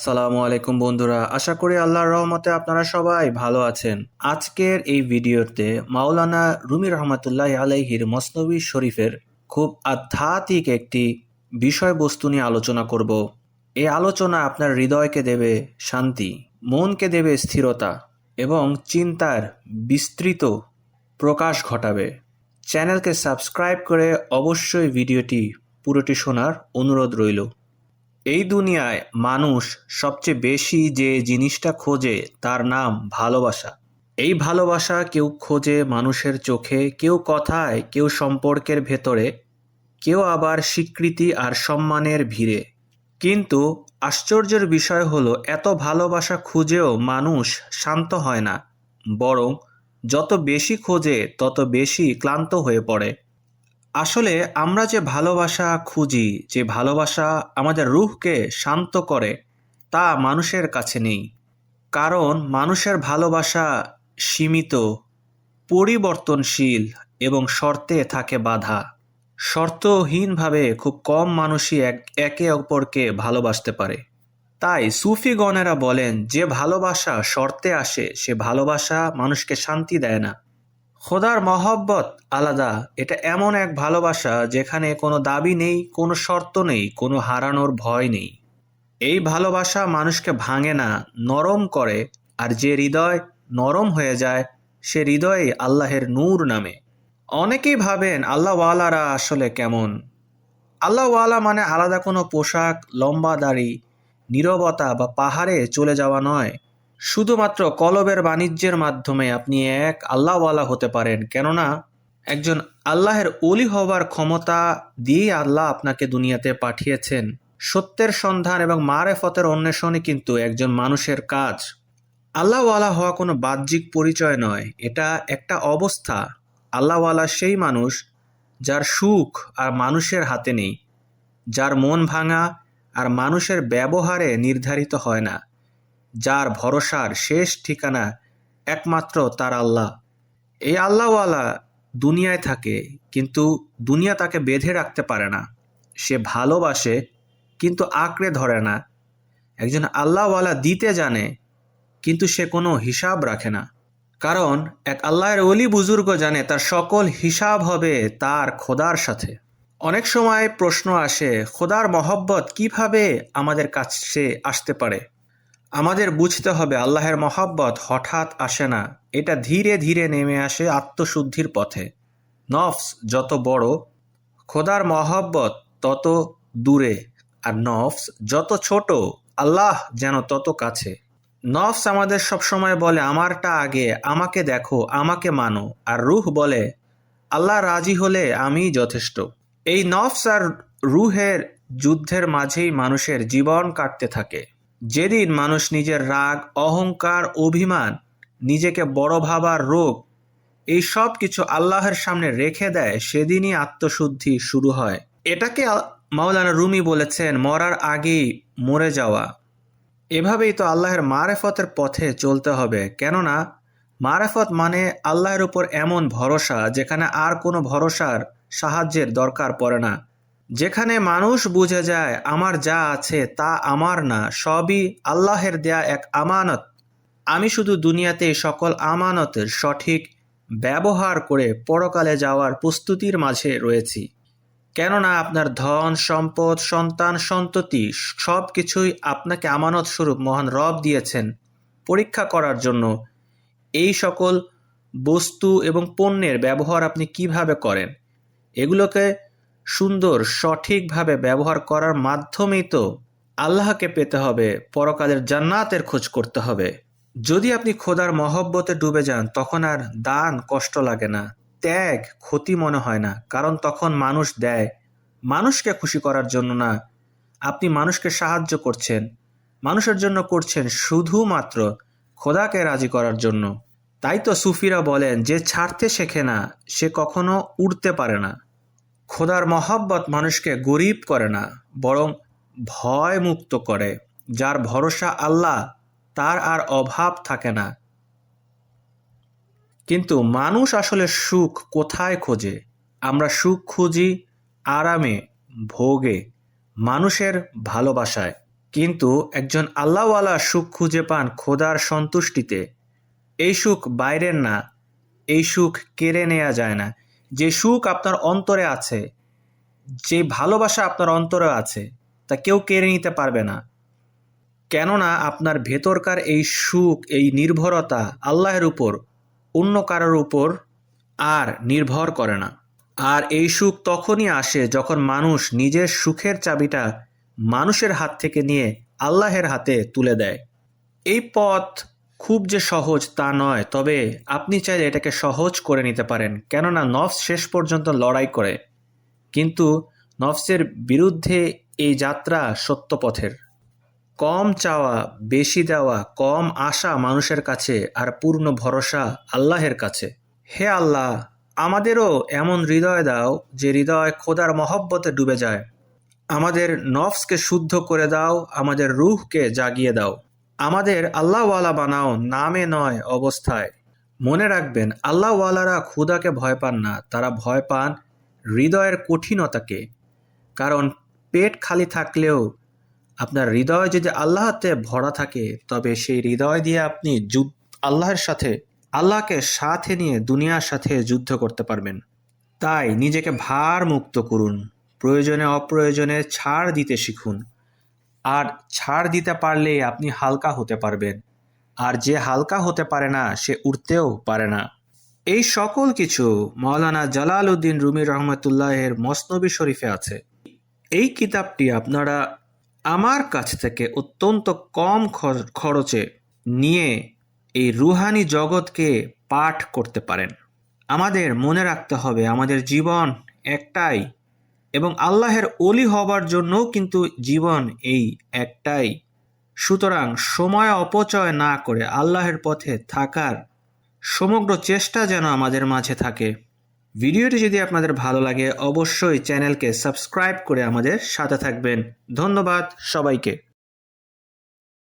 আসসালামু আলাইকুম বন্ধুরা, আশা করি আল্লাহর রহমতে আপনারা সবাই ভালো আছেন। আজকের এই ভিডিওতে মাওলানা রুমি রহমতুল্লাহ আলাইহির মসনবী শরীফের খুব আধ্যাত্মিক একটি বিষয়বস্তু নিয়ে আলোচনা করব। এই আলোচনা আপনার হৃদয়কে দেবে শান্তি, মনকে দেবে স্থিরতা এবং চিন্তার বিস্তৃত প্রকাশ ঘটাবে। চ্যানেলকে সাবস্ক্রাইব করে অবশ্যই ভিডিওটি পুরোটি শোনার অনুরোধ রইল। এই দুনিয়ায় মানুষ সবচেয়ে বেশি যে জিনিসটা খোঁজে তার নাম ভালোবাসা। এই ভালোবাসা কেউ খোঁজে মানুষের চোখে, কেউ কথায়, কেউ সম্পর্কের ভেতরে, কেউ আবার স্বীকৃতি আর সম্মানের ভিড়ে। কিন্তু আশ্চর্যের বিষয় হলো, এত ভালোবাসা খুঁজেও মানুষ শান্ত হয় না, বরং যত বেশি খোঁজে তত বেশি ক্লান্ত হয়ে পড়ে। আসলে আমরা যে ভালোবাসা খুঁজি, যে ভালোবাসা আমাদের রূহকে শান্ত করে, তা মানুষের কাছে নেই। কারণ মানুষের ভালোবাসা সীমিত, পরিবর্তনশীল এবং শর্তে থাকে বাঁধা। শর্তহীনভাবে খুব কম মানুষই একে অপরকে ভালোবাসতে পারে। তাই সুফিগণেরা বলেন, যে ভালোবাসা শর্তে আসে সে ভালোবাসা মানুষকে শান্তি দেয় না। খোদার মহব্বত আলাদা। এটা এমন এক ভালোবাসা যেখানে কোনো দাবি নেই, কোনো শর্ত নেই, কোনো হারানোর ভয় নেই। এই ভালোবাসা মানুষকে ভাঙে না, নরম করে। আর যে হৃদয় নরম হয়ে যায় সে হৃদয়ে আল্লাহের নূর নামে। অনেকেই ভাবেন আল্লাহওয়ালারা আসলে কেমন। আল্লাহওয়ালা মানে আলাদা কোনো পোশাক, লম্বা দাড়ি, নীরবতা বা পাহাড়ে চলে যাওয়া নয়। শুধুমাত্র কলবের বাণিজ্যের মাধ্যমে আপনি এক আল্লাহওয়ালা হতে পারেন। কেননা একজন আল্লাহের ওলি হবার ক্ষমতা দিয়েই আল্লাহ আপনাকে দুনিয়াতে পাঠিয়েছেন। সত্যের সন্ধান এবং মারেফতের অন্বেষণই কিন্তু একজন মানুষের কাজ। আল্লাহওয়ালা হওয়া কোনো বাহ্যিক পরিচয় নয়, এটা একটা অবস্থা। আল্লাহওয়ালা সেই মানুষ যার সুখ আর মানুষের হাতে নেই, যার মন ভাঙা আর মানুষের ব্যবহারে নির্ধারিত হয় না, যার ভরসার শেষ ঠিকানা একমাত্র তার আল্লাহ। এই আল্লাহওয়ালা দুনিয়ায় থাকে, কিন্তু দুনিয়া তাকে বেঁধে রাখতে পারে না। সে ভালোবাসে কিন্তু আঁকড়ে ধরে না। একজন আল্লাহওয়ালা দিতে জানে, কিন্তু সে কোনো হিসাব রাখে না। কারণ এক আল্লাহর ওলি বুজুর্গ জানে তার সকল হিসাব হবে তার খোদার সাথে। অনেক সময় প্রশ্ন আসে, খোদার মহব্বত কিভাবে আমাদের কাছে আসতে পারে? আমাদের বুঝতে হবে, আল্লাহের মহব্বত হঠাৎ আসে না, এটা ধীরে ধীরে নেমে আসে আত্মশুদ্ধির পথে। নফস যত বড়, খোদার মহব্বত তত দূরে। আর নফস যত ছোট, আল্লাহ যেন তত কাছে। নফস আমাদের সবসময় বলে আমারটা আগে, আমাকে দেখো, আমাকে মানো। আর রূহ বলে আল্লাহ রাজি হলে আমিই যথেষ্ট। এই নফস আর রূহের যুদ্ধের মাঝেই মানুষের জীবন কাটতে থাকে। যেদিন মানুষ নিজের রাগ, অহংকার, অভিমান, নিজেকে বড় ভাবার রোগ, এই সব কিছু আল্লাহর সামনে রেখে দেয়, সেদিনই আত্মশুদ্ধি শুরু হয়। এটাকে মাওলানা রুমি বলেছেন মরার আগেই মরে যাওয়া। এভাবেই তো আল্লাহর মারেফতের পথে চলতে হবে। কেননা মারেফত মানে আল্লাহর উপর এমন ভরসা যেখানে আর কোনো ভরসার সাহায্যের দরকার পড়ে না। যেখানে মানুষ বুঝে যায় আমার যা আছে তা আমার না, সবই আল্লাহের দেয়া এক আমানত। আমি শুধু দুনিয়াতে সকল আমানতের সঠিক ব্যবহার করে পরকালে যাওয়ার প্রস্তুতির মাঝে রয়েছি। কেননা আপনার ধন সম্পদ, সন্তান সন্ততি সব কিছুই আপনাকে আমানত স্বরূপ মহান রব দিয়েছেন পরীক্ষা করার জন্য। এই সকল বস্তু এবং পণ্যের ব্যবহার আপনি কিভাবে করেন, এগুলোকে সুন্দর সঠিকভাবে ব্যবহার করার মাধ্যমেই তো আল্লাহকে পেতে হবে, পরকালের জান্নাতের খোঁজ করতে হবে। যদি আপনি খোদার মহব্বতে ডুবে যান, তখন আর দান কষ্ট লাগে না, ত্যাগ ক্ষতি মনে হয় না। কারণ তখন মানুষ দেয় মানুষকে খুশি করার জন্য না, আপনি মানুষকে সাহায্য করছেন, মানুষের জন্য করছেন শুধুমাত্র খোদাকে রাজি করার জন্য। তাই তো সুফিরা বলেন, যে ছাড়তে শেখে না সে কখনো উড়তে পারে না। খোদার মহব্বত মানুষকে গরিব করে না, বরং ভয় মুক্ত করে। যার ভরসা আল্লাহ, তার আর অভাব থাকে না। কিন্তু মানুষ আসলে সুখ কোথায় খোঁজে? আমরা সুখ খুঁজি আরামে, ভোগে, মানুষের ভালোবাসায়। কিন্তু একজন আল্লাহওয়ালা সুখ খুঁজে পান খোদার সন্তুষ্টিতে। এই সুখ বাইরের না, এই সুখ কেড়ে নেওয়া যায় না। যে সুখ আপনার অন্তরে আছে, যে ভালোবাসা আপনার অন্তরে আছে, তা কেউ কেড়ে নিতে পারবে না। কেননা আপনার ভেতরকার এই সুখ, এই নির্ভরতা আল্লাহর উপর, অন্য কারোর উপর আর নির্ভর করে না। আর এই সুখ তখনই আসে যখন মানুষ নিজের সুখের চাবিটা মানুষের হাত থেকে নিয়ে আল্লাহের হাতে তুলে দেয়। এই পথ খুব যে সহজ তা নয়, তবে আপনি চাইলে এটাকে সহজ করে নিতে পারেন। কেননা নফস শেষ পর্যন্ত লড়াই করে, কিন্তু নফসের বিরুদ্ধে এই যাত্রা সত্য পথের। কম চাওয়া, বেশি দেওয়া, কম আশা মানুষের কাছে, আর পূর্ণ ভরসা আল্লাহের কাছে। হে আল্লাহ, আমাদেরও এমন হৃদয় দাও যে হৃদয় খোদার মহব্বতে ডুবে যায়। আমাদের নফসকে শুদ্ধ করে দাও, আমাদের রূহকে জাগিয়ে দাও। আমাদের আল্লাহওয়ালা বানাও, নামে নয় অবস্থায়। মনে রাখবেন, আল্লাহওয়ালারা খুদাকে ভয় পান না, তারা ভয় পান হৃদয়ের কঠিনতাকে। কারণ পেট খালি থাকলেও আপনার হৃদয় যদি আল্লাহতে ভরা থাকে, তবে সেই হৃদয় দিয়ে আপনি আল্লাহর সাথে, আল্লাহকে সাথে নিয়ে দুনিয়ার সাথে যুদ্ধ করতে পারবেন। তাই নিজেকে ভার মুক্ত করুন, প্রয়োজনে অপ্রয়োজনে ছাড় দিতে শিখুন। আর ছাড় দিতে পারলে আপনি হালকা হতে পারবেন। আর যে হালকা হতে পারে না, সে উঠতেও পারে না। এই সকল কিছু মাওলানা জালালউদ্দিন রুমি রহমতুল্লাহের মসনবী শরীফে আছে। এই কিতাবটি আপনারা আমার কাছ থেকে অত্যন্ত কম খরচে নিয়ে এই রুহানি জগৎকে পাঠ করতে পারেন। আমাদের মনে রাখতে হবে, আমাদের জীবন একটাই, এবং আল্লাহের ওলি হবার জন্যও কিন্তু জীবন এই একটাই। সুতরাং সময় অপচয় না করে আল্লাহের পথে থাকার সমগ্র চেষ্টা যেন আমাদের মাঝে থাকে। ভিডিওটি যদি আপনাদের ভালো লাগে, অবশ্যই চ্যানেলকে সাবস্ক্রাইব করে আমাদের সাথে থাকবেন। ধন্যবাদ সবাইকে।